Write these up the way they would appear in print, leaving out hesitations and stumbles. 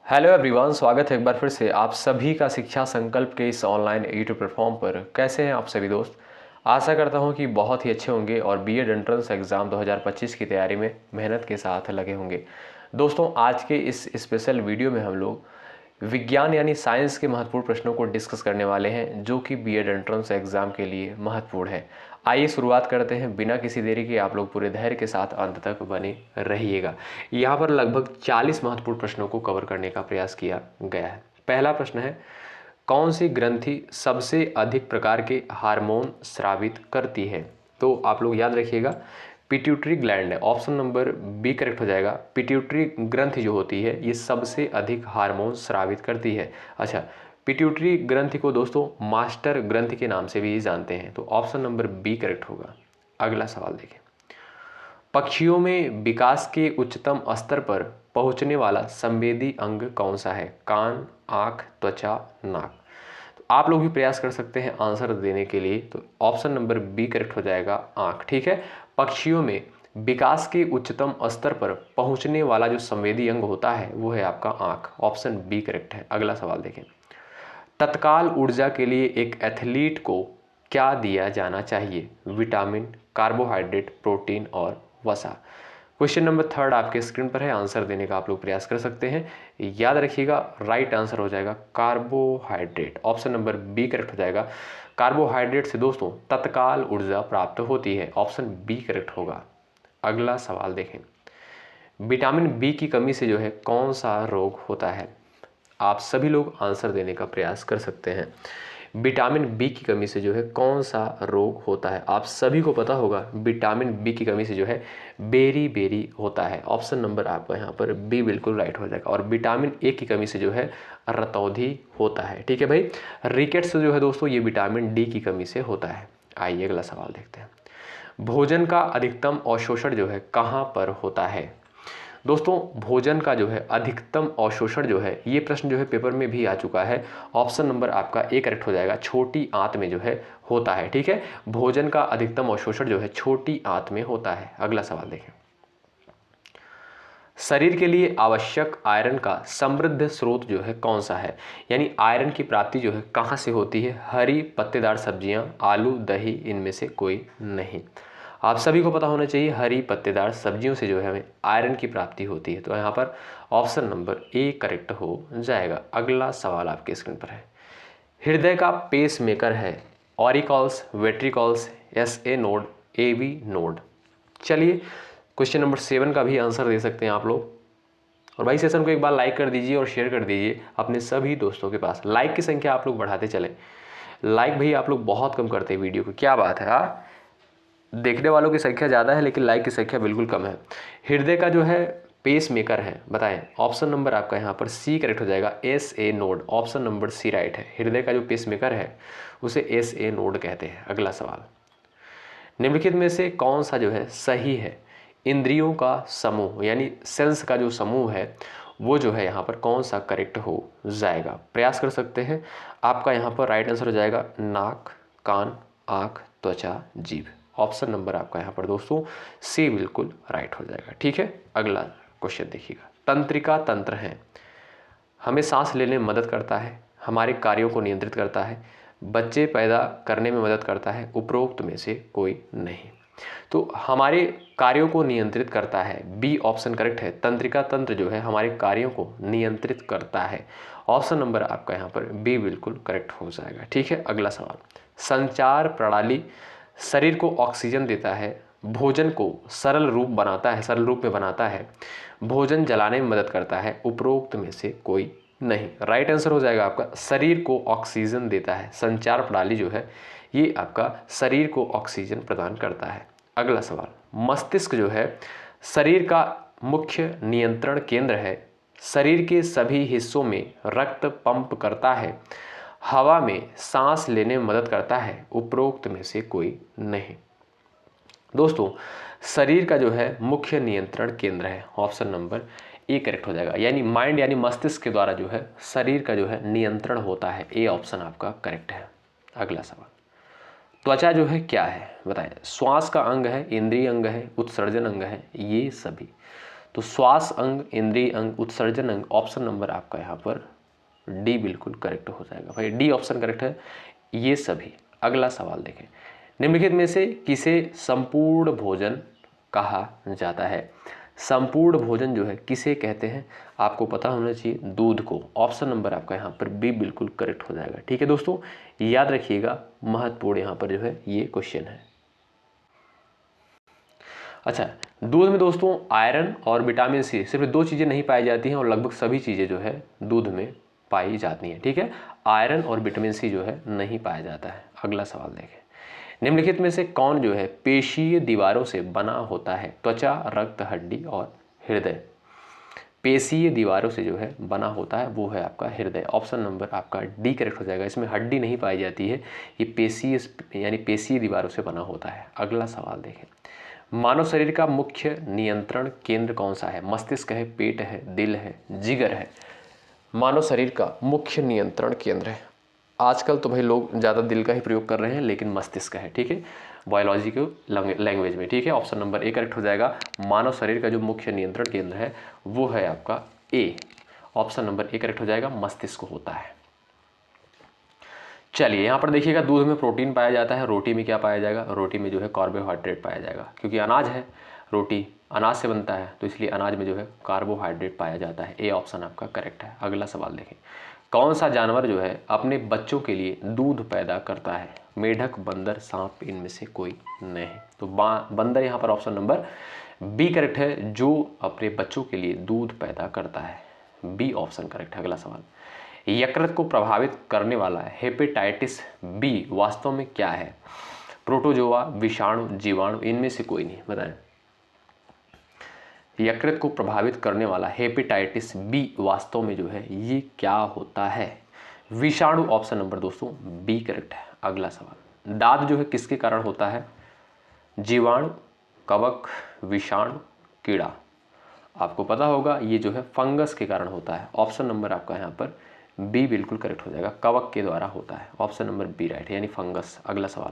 Hello everyone, स्वागत है एक बार फिर से आप सभी का शिक्षा संकल्प के इस ऑनलाइन यूट्यूब प्लेटफॉर्म पर। कैसे हैं आप सभी दोस्त? आशा करता हूं कि बहुत ही अच्छे होंगे और बीएड एंट्रेंस एग्ज़ाम 2025 की तैयारी में मेहनत के साथ लगे होंगे। दोस्तों, आज के इस स्पेशल वीडियो में हम लोग विज्ञान यानी साइंस के महत्वपूर्ण प्रश्नों को डिस्कस करने वाले हैं जो कि बीएड एंट्रेंस एग्ज़ाम के लिए महत्वपूर्ण है। आइए शुरुआत करते हैं बिना किसी देरी के। आप लोग पूरे धैर्य के साथ अंत तक बने रहिएगा। यहाँ पर लगभग 40 महत्वपूर्ण प्रश्नों को कवर करने का प्रयास किया गया है। पहला प्रश्न है, कौन सी ग्रंथि सबसे अधिक प्रकार के हार्मोन स्रावित करती है? तो आप लोग याद रखिएगा, पिट्यूटरी ग्लैंड है। ऑप्शन नंबर बी करेक्ट हो जाएगा। पिट्यूटरी ग्रंथि जो होती है ये सबसे अधिक हार्मोन स्रावित करती है। अच्छा, पिट्यूटरी ग्रंथि को दोस्तों मास्टर ग्रंथि के नाम से भी जानते हैं, तो ऑप्शन नंबर बी करेक्ट होगा। अगला सवाल देखें, पक्षियों में विकास के उच्चतम स्तर पर पहुंचने वाला संवेदी अंग कौन सा है? कान, आंख, त्वचा, नाक। तो आप लोग भी प्रयास कर सकते हैं आंसर देने के लिए, तो ऑप्शन नंबर बी करेक्ट हो जाएगा, आंख। ठीक है, पक्षियों में विकास के उच्चतम स्तर पर पहुंचने वाला जो संवेदी अंग होता है वो है आपका आंख। ऑप्शन बी करेक्ट है। अगला सवाल देखें, तत्काल ऊर्जा के लिए एक एथलीट को क्या दिया जाना चाहिए? विटामिन, कार्बोहाइड्रेट, प्रोटीन और वसा। क्वेश्चन नंबर थर्ड आपके स्क्रीन पर है, आंसर देने का आप लोग प्रयास कर सकते हैं। याद रखिएगा, राइट आंसर हो जाएगा carbohydrate. Option number b correct हो जाएगा। कार्बोहाइड्रेट से दोस्तों तत्काल ऊर्जा प्राप्त होती है। ऑप्शन बी करेक्ट होगा। अगला सवाल देखें, विटामिन बी की कमी से जो है कौन सा रोग होता है? आप सभी लोग आंसर देने का प्रयास कर सकते हैं। विटामिन बी की कमी से जो है कौन सा रोग होता है? आप सभी को पता होगा, विटामिन बी की कमी से जो है बेरी बेरी होता है। ऑप्शन नंबर आपका यहाँ पर बी बिल्कुल राइट हो जाएगा। और विटामिन ए की कमी से जो है रतौंधी होता है। ठीक है भाई, रिकेट्स जो है दोस्तों ये विटामिन डी की कमी से होता है। आइए अगला सवाल देखते हैं, भोजन का अधिकतम अवशोषण जो है कहाँ पर होता है? दोस्तों, भोजन का जो है अधिकतम अवशोषण जो है ये प्रश्न जो है पेपर में भी आ चुका है। ऑप्शन नंबर आपका ए करेक्ट हो जाएगा, छोटी आंत में जो है होता है। ठीक है, भोजन का अधिकतम अवशोषण जो है छोटी आंत में होता है। अगला सवाल देखें, शरीर के लिए आवश्यक आयरन का समृद्ध स्रोत जो है कौन सा है? यानी आयरन की प्राप्ति जो है कहाँ से होती है? हरी पत्तेदार सब्जियां, आलू, दही, इनमें से कोई नहीं। आप सभी को पता होना चाहिए, हरी पत्तेदार सब्जियों से जो है हमें आयरन की प्राप्ति होती है। तो यहाँ पर ऑप्शन नंबर ए करेक्ट हो जाएगा। अगला सवाल आपके स्क्रीन पर है, हृदय का पेस मेकर है auricles, ventricles, S A node, A V node. चलिए क्वेश्चन नंबर 7 का भी आंसर दे सकते हैं आप लोग। और भाई सेशन को एक बार लाइक कर दीजिए और शेयर कर दीजिए अपने सभी दोस्तों के पास। लाइक की संख्या आप लोग बढ़ाते चलें। लाइक भाई आप लोग बहुत कम करते हैं वीडियो को, क्या बात है? देखने वालों की संख्या ज़्यादा है लेकिन लाइक की संख्या बिल्कुल कम है। हृदय का जो है पेस मेकर है, बताएं। ऑप्शन नंबर आपका यहाँ पर सी करेक्ट हो जाएगा, S A node. Option number c right है। हृदय का जो पेस मेकर है उसे एस ए नोड कहते हैं। अगला सवाल, निम्नलिखित में से कौन सा जो है सही है? इंद्रियों का समूह यानी सेंस का जो समूह है वो जो है यहाँ पर कौन सा करेक्ट हो जाएगा? प्रयास कर सकते हैं। आपका यहाँ पर राइट आंसर हो जाएगा नाक, कान, आँख, त्वचा, जीभ। ऑप्शन नंबर आपका यहाँ पर दोस्तों सी बिल्कुल राइट हो जाएगा। ठीक है, अगला क्वेश्चन देखिएगा, तंत्रिका तंत्र है, हमें सांस लेने में मदद करता है, हमारे कार्यों को नियंत्रित करता है, बच्चे पैदा करने में मदद करता है, उपरोक्त में से कोई नहीं। तो हमारे कार्यों को नियंत्रित करता है, बी ऑप्शन करेक्ट है। तंत्रिका तंत्र जो है हमारे कार्यों को नियंत्रित करता है। ऑप्शन नंबर आपका यहाँ पर बी बिल्कुल करेक्ट हो जाएगा। ठीक है, अगला सवाल, संचार प्रणाली शरीर को ऑक्सीजन देता है, भोजन को सरल रूप बनाता है, सरल रूप में बनाता है, भोजन जलाने में मदद करता है, उपरोक्त में से कोई नहीं। राइट आंसर हो जाएगा आपका शरीर को ऑक्सीजन देता है। संचार प्रणाली जो है ये आपका शरीर को ऑक्सीजन प्रदान करता है। अगला सवाल, मस्तिष्क जो है शरीर का मुख्य नियंत्रण केंद्र है, शरीर के सभी हिस्सों में रक्त पंप करता है, हवा में सांस लेने में मदद करता है, उपरोक्त में से कोई नहीं। दोस्तों, शरीर का जो है मुख्य नियंत्रण केंद्र है। ऑप्शन नंबर ए करेक्ट हो जाएगा, यानी माइंड यानी मस्तिष्क के द्वारा जो है शरीर का जो है नियंत्रण होता है। ए ऑप्शन आपका करेक्ट है। अगला सवाल, त्वचा जो है क्या है बताएं? श्वास का अंग है, इंद्रिय अंग है, उत्सर्जन अंग है, ये सभी। तो श्वास अंग, इंद्रिय अंग, उत्सर्जन अंग, ऑप्शन नंबर आपका यहाँ पर डी बिल्कुल करेक्ट हो जाएगा। भाई डी ऑप्शन करेक्ट है ये सभी। अगला सवाल देखें, निम्नलिखित में से किसे संपूर्ण भोजन कहा जाता है? संपूर्ण भोजन जो है किसे कहते हैं? आपको पता होना चाहिए, दूध को। ऑप्शन नंबर आपका यहाँ पर बी बिल्कुल करेक्ट हो जाएगा। ठीक है दोस्तों, याद रखिएगा, महत्वपूर्ण यहाँ पर जो है ये क्वेश्चन है। अच्छा, दूध में दोस्तों आयरन और विटामिन सी सिर्फ दो चीज़ें नहीं पाई जाती हैं और लगभग सभी चीज़ें जो है दूध में पाई जाती हैं। ठीक है, आयरन और विटामिन सी जो है नहीं पाया जाता है। अगला सवाल देखें, निम्नलिखित में से कौन जो है पेशीय दीवारों से बना होता है? त्वचा, रक्त, हड्डी और हृदय। पेशीय दीवारों से जो है बना होता है वो है आपका हृदय। ऑप्शन नंबर आपका डी करेक्ट हो जाएगा। इसमें हड्डी नहीं पाई जाती है, ये पेशीय यानी पेशीय दीवारों से बना होता है। अगला सवाल देखें, मानव शरीर का मुख्य नियंत्रण केंद्र कौन सा है? मस्तिष्क है, पेट है, दिल है, जिगर है? मानव शरीर का मुख्य नियंत्रण केंद्र है। आजकल तो भाई लोग ज़्यादा दिल का ही प्रयोग कर रहे हैं, लेकिन मस्तिष्क है। ठीक है, बायोलॉजी के लैंग्वेज में। ठीक है, ऑप्शन नंबर ए करेक्ट हो जाएगा। मानव शरीर का जो मुख्य नियंत्रण केंद्र है वो है आपका ए। ऑप्शन नंबर ए करेक्ट हो जाएगा, मस्तिष्क होता है। चलिए यहाँ पर देखिएगा, दूध में प्रोटीन पाया जाता है, रोटी में क्या पाया जाएगा? रोटी में जो है कार्बोहाइड्रेट पाया जाएगा, क्योंकि अनाज है, रोटी अनाज से बनता है, तो इसलिए अनाज में जो है कार्बोहाइड्रेट पाया जाता है। ए ऑप्शन आपका करेक्ट है। अगला सवाल देखें, कौन सा जानवर जो है अपने बच्चों के लिए दूध पैदा करता है? मेढक, बंदर, सांप, इनमें से कोई नहीं। तो बंदर यहाँ पर ऑप्शन नंबर बी करेक्ट है, जो अपने बच्चों के लिए दूध पैदा करता है। बी ऑप्शन करेक्ट है। अगला सवाल, यकृत को प्रभावित करने वाला हेपेटाइटिस बी वास्तव में क्या है? प्रोटोजोआ, विषाणु, जीवाणु, इनमें से कोई नहीं। बताएं, यकृत को प्रभावित करने वाला हेपेटाइटिस बी वास्तव में जो है ये क्या होता है? विषाणु। ऑप्शन नंबर दोस्तों बी करेक्ट है। अगला सवाल, दाद जो है किसके कारण होता है? जीवाणु, कवक, विषाणु, कीड़ा। आपको पता होगा ये जो है फंगस के कारण होता है। ऑप्शन नंबर आपका यहाँ पर बी बिल्कुल करेक्ट हो जाएगा, कवक के द्वारा होता है। ऑप्शन नंबर बी राइट है, यानी फंगस। अगला सवाल,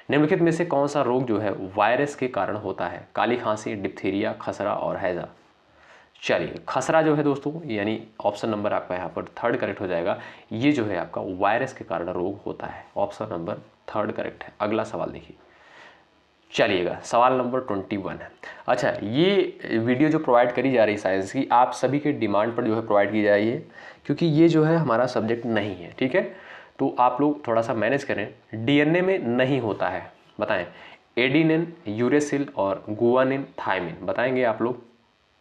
निम्नलिखित में से कौन सा रोग जो है वायरस के कारण होता है? काली खांसी, डिप्थीरिया, खसरा और हैजा। चलिए, खसरा जो है दोस्तों, यानी ऑप्शन नंबर आपका यहाँ पर थर्ड करेक्ट हो जाएगा। ये जो है आपका वायरस के कारण रोग होता है। ऑप्शन नंबर थर्ड करेक्ट है। अगला सवाल देखिए, चलिएगा, सवाल नंबर 21 है। अच्छा, ये वीडियो जो प्रोवाइड करी जा रही है साइंस की, आप सभी के डिमांड पर जो है प्रोवाइड की जा रही है, क्योंकि ये जो है हमारा सब्जेक्ट नहीं है। ठीक है, तो आप लोग थोड़ा सा मैनेज करें। डीएनए में नहीं होता है, बताएं। एडिनिन, यूरेसिल और गुआनिन, थायमिन, बताएंगे आप लोग।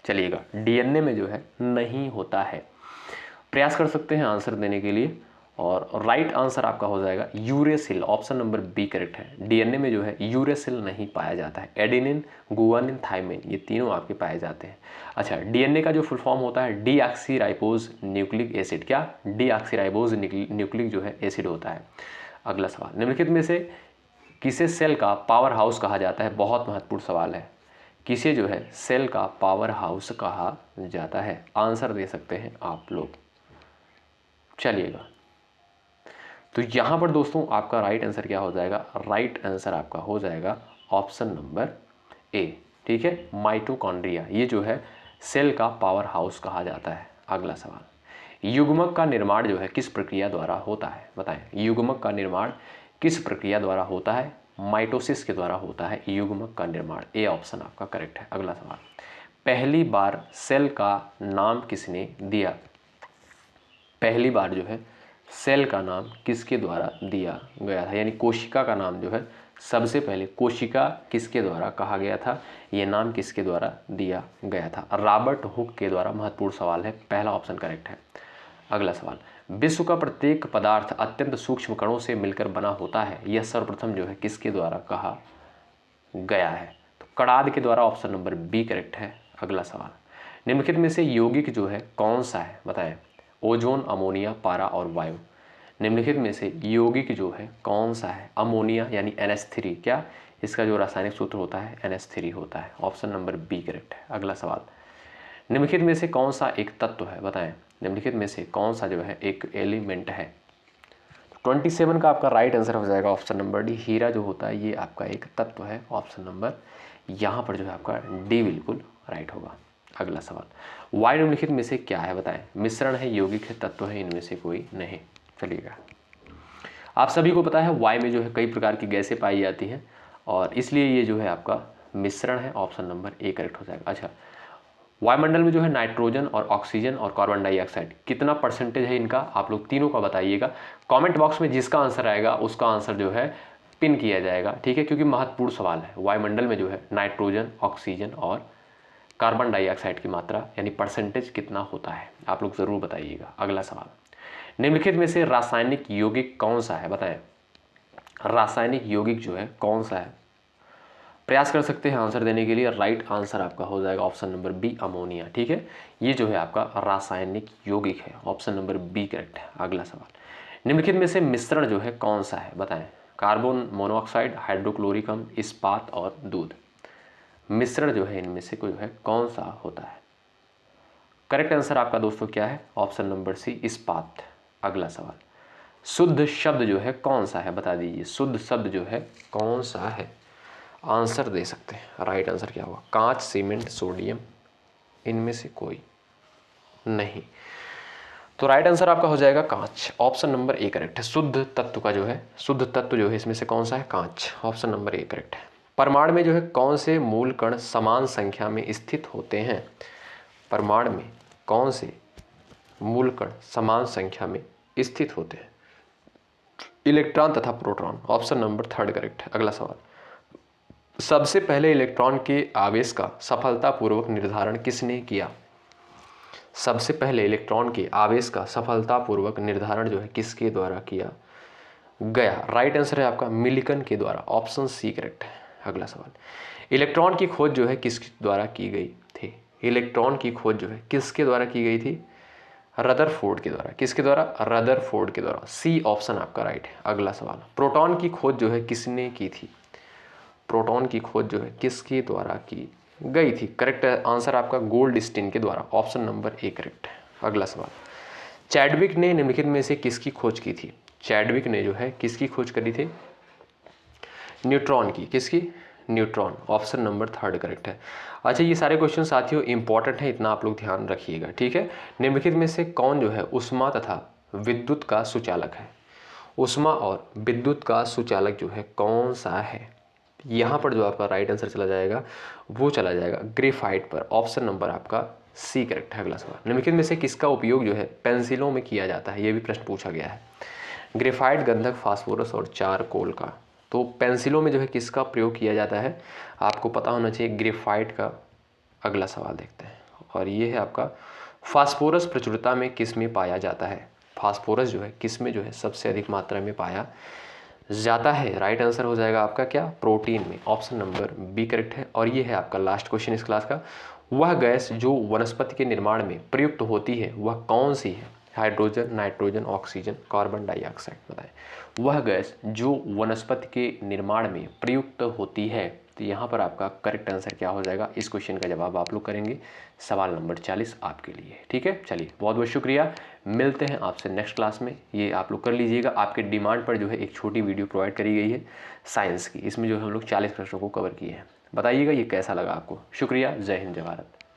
चलिएगा, डीएनए में जो है नहीं होता है। प्रयास कर सकते हैं आंसर देने के लिए, और राइट आंसर आपका हो जाएगा uracil. Option number b correct है। डीएनए में जो है यूरेसिल नहीं पाया जाता है। एडेनिन, गुआनिन, थायमिन, ये तीनों आपके पाए जाते हैं। अच्छा, डीएनए का जो फुल फॉर्म होता है डीऑक्सीराइबोज न्यूक्लिक एसिड। क्या? डीऑक्सीराइबोज न्यूक्लिक जो है एसिड होता है। अगला सवाल, निम्नलिखित में से किसे सेल का पावर हाउस कहा जाता है? बहुत महत्वपूर्ण सवाल है। किसे जो है सेल का पावर हाउस कहा जाता है? आंसर दे सकते हैं आप लोग। चलिएगा, तो यहाँ पर दोस्तों आपका राइट आंसर क्या हो जाएगा? राइट आंसर आपका हो जाएगा ऑप्शन नंबर ए। ठीक है, माइटोकॉन्ड्रिया, ये जो है सेल का पावर हाउस कहा जाता है। अगला सवाल, युग्मक का निर्माण जो है किस प्रक्रिया द्वारा होता है? बताएं, युग्मक का निर्माण किस प्रक्रिया द्वारा होता है? माइटोसिस के द्वारा होता है युग्मक का निर्माण। ए ऑप्शन आपका करेक्ट है। अगला सवाल, पहली बार सेल का नाम किसने दिया? पहली बार जो है सेल का नाम किसके द्वारा दिया गया था? यानी कोशिका का नाम जो है सबसे पहले कोशिका किसके द्वारा कहा गया था? ये नाम किसके द्वारा दिया गया था? रॉबर्ट हुक के द्वारा। महत्वपूर्ण सवाल है, पहला ऑप्शन करेक्ट है। अगला सवाल, विश्व का प्रत्येक पदार्थ अत्यंत सूक्ष्म कणों से मिलकर बना होता है, यह सर्वप्रथम जो है किसके द्वारा कहा गया है? तो कणाद के द्वारा। ऑप्शन नंबर बी करेक्ट है। अगला सवाल, निम्नलिखित में से यौगिक जो है कौन सा है? बताएं। ओजोन, अमोनिया, पारा और वायु। निम्नलिखित में से यौगिक जो है कौन सा है? अमोनिया यानी NH3। क्या? इसका जो रासायनिक सूत्र होता है NH3 होता है। ऑप्शन नंबर बी करेक्ट है। अगला सवाल, निम्नलिखित में से कौन सा एक तत्व है? बताएं। निम्नलिखित में से कौन सा जो है एक एलिमेंट है? 27 का आपका राइट आंसर हो जाएगा ऑप्शन नंबर डी। हीरा जो होता है ये आपका एक तत्व है। ऑप्शन नंबर यहाँ पर जो है आपका डी बिल्कुल राइट होगा। अगला सवाल, वायु निम्नलिखित में से क्या है बताएं? मिश्रण है, यौगिक है, तत्व है, इनमें से कोई नहीं। चलिएगा, आप सभी को पता है वायु में जो है कई प्रकार की गैसें पाई जाती हैं और इसलिए ये जो है आपका मिश्रण है। ऑप्शन नंबर ए करेक्ट हो जाएगा। अच्छा, वायुमंडल में जो है नाइट्रोजन और ऑक्सीजन और कार्बन डाइऑक्साइड कितना परसेंटेज है इनका, आप लोग तीनों का बताइएगा। कमेंट बॉक्स में जिसका आंसर आएगा उसका आंसर जो है पिन किया जाएगा, ठीक है, क्योंकि महत्वपूर्ण सवाल है। वायुमंडल में जो है नाइट्रोजन, ऑक्सीजन और कार्बन डाइऑक्साइड की मात्रा यानी परसेंटेज कितना होता है, आप लोग ज़रूर बताइएगा। अगला सवाल, निम्नलिखित में से रासायनिक यौगिक कौन सा है बताएं? रासायनिक यौगिक जो है कौन सा है? प्रयास कर सकते हैं आंसर देने के लिए। राइट आंसर आपका हो जाएगा ऑप्शन नंबर बी, अमोनिया। ठीक है, ये जो है आपका रासायनिक यौगिक है। ऑप्शन नंबर बी करेक्ट है। अगला सवाल, निम्नलिखित में से मिश्रण जो है कौन सा है बताएं? कार्बन मोनोऑक्साइड, हाइड्रोक्लोरिकम, इस्पात और दूध। मिश्रण जो है इनमें से कोई है कौन सा होता है? करेक्ट आंसर आपका दोस्तों क्या है? ऑप्शन नंबर सी, इस्पात। अगला सवाल, शुद्ध शब्द जो है कौन सा है बता दीजिए। शुद्ध शब्द जो है कौन सा है? आंसर दे सकते हैं। राइट आंसर क्या होगा? कांच, सीमेंट, सोडियम, इनमें से कोई नहीं। तो राइट आंसर आपका हो जाएगा कांच। ऑप्शन नंबर ए करेक्ट है। शुद्ध तत्व का जो है, शुद्ध तत्व जो है इसमें से कौन सा है? कांच। ऑप्शन नंबर ए करेक्ट है। परमाणु में जो है कौन से मूल कण समान संख्या में स्थित होते हैं? परमाणु में कौन से मूल कण समान संख्या में स्थित होते हैं? इलेक्ट्रॉन तथा proton. Option number third correct है। अगला सवाल, सबसे पहले इलेक्ट्रॉन के आवेश का सफलतापूर्वक निर्धारण किसने किया? सबसे पहले इलेक्ट्रॉन के आवेश का सफलतापूर्वक निर्धारण जो है किसके द्वारा किया गया? राइट आंसर है आपका मिल्टन के द्वारा। ऑप्शन सी करेक्ट है। अगला सवाल, इलेक्ट्रॉन की खोज जो है किसके द्वारा की गई थी? इलेक्ट्रॉन की खोज जो है किसके द्वारा की गई थी? रदरफोर्ड के द्वारा। किसके द्वारा? रदरफोर्ड के द्वारा। सी ऑप्शन आपका राइट है। अगला सवाल, प्रोटॉन की खोज जो है किसने की थी? प्रोटॉन की खोज जो है किसके द्वारा की गई थी? करेक्ट आंसर आपका गोल्डस्टीन के द्वारा। ऑप्शन नंबर ए करेक्ट है। अगला सवाल, चैडविक ने निम्नलिखित में से किसकी खोज की थी? चैडविक ने जो है किसकी खोज करी थी? न्यूट्रॉन की। किसकी? Neutron. Option number third correct है। अच्छा, ये सारे क्वेश्चन साथियों इंपॉर्टेंट है, इतना आप लोग ध्यान रखिएगा। ठीक है, निम्नलिखित में से कौन जो है उष्मा तथा विद्युत का सुचालक है? उष्मा और विद्युत का सुचालक जो है कौन सा है? यहाँ पर जो आपका राइट आंसर चला जाएगा वो चला जाएगा ग्रेफाइट पर। ऑप्शन नंबर आपका सी करेक्ट है। अगला सवाल, निम्नलिखित में से किसका उपयोग जो है पेंसिलों में किया जाता है? ये भी प्रश्न पूछा गया है। ग्रेफाइट, गंधक, फास्फोरस और चारकोल का। तो पेंसिलों में जो है किसका प्रयोग किया जाता है? आपको पता होना चाहिए ग्रेफाइट का। अगला सवाल देखते हैं और ये है आपका, फास्फोरस प्रचुरता में किस में पाया जाता है? फास्फोरस जो है किस में जो है सबसे अधिक मात्रा में पाया जाता है? राइट आंसर हो जाएगा आपका क्या? प्रोटीन में। ऑप्शन नंबर बी करेक्ट है। और ये है आपका लास्ट क्वेश्चन इस क्लास का, वह गैस जो वनस्पति के निर्माण में प्रयुक्त होती है वह कौन सी है? Hydrogen, nitrogen, oxygen, carbon dioxide. बताएं वह गैस जो वनस्पति के निर्माण में प्रयुक्त होती है। तो यहाँ पर आपका करेक्ट आंसर क्या हो जाएगा? इस क्वेश्चन का जवाब आप लोग करेंगे सवाल नंबर 40 आपके लिए। ठीक है, चलिए बहुत बहुत शुक्रिया, मिलते हैं आपसे नेक्स्ट क्लास में। ये आप लोग कर लीजिएगा, आपके डिमांड पर जो है एक छोटी वीडियो प्रोवाइड करी गई है साइंस की, इसमें जो है हम लोग 40 प्रश्नों को कवर किए हैं। बताइएगा ये कैसा लगा आपको। शुक्रिया, जय हिंद, जय भारत।